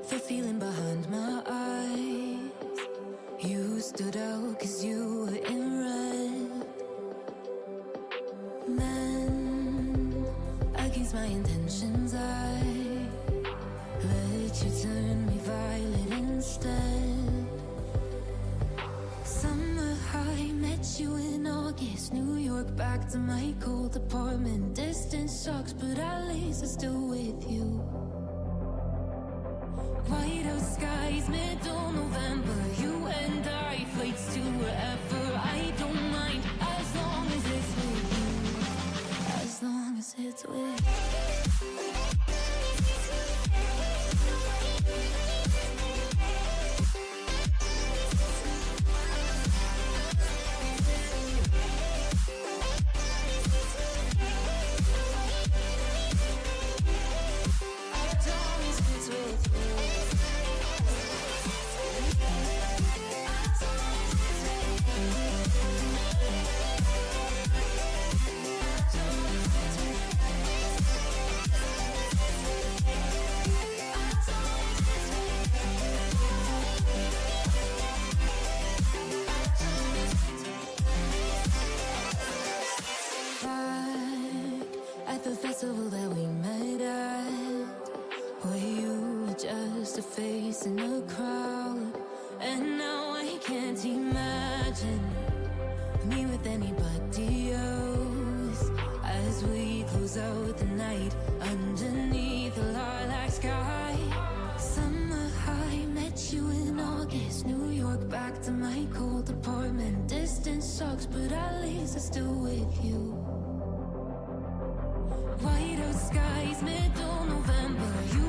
the feeling behind my eyes. You stood out 'cause you were in red. Men against my intentions, I let you turn me violet instead. Summer high, met you in August. New York, back to my cold apartment. Distance sucks, but at least I'm still with you. White out skies, middle November. You and I, flights to wherever. I don't mind, as long as it's with you. As long as it's with you. The festival that we met at, where you were just a face in a crowd. And now I can't imagine me with anybody else. As we close out the night underneath the lilac sky. Summer high, met you in August. New York, back to my cold apartment. Distance sucks, but at least I'm still with you. White out skies, middle November. You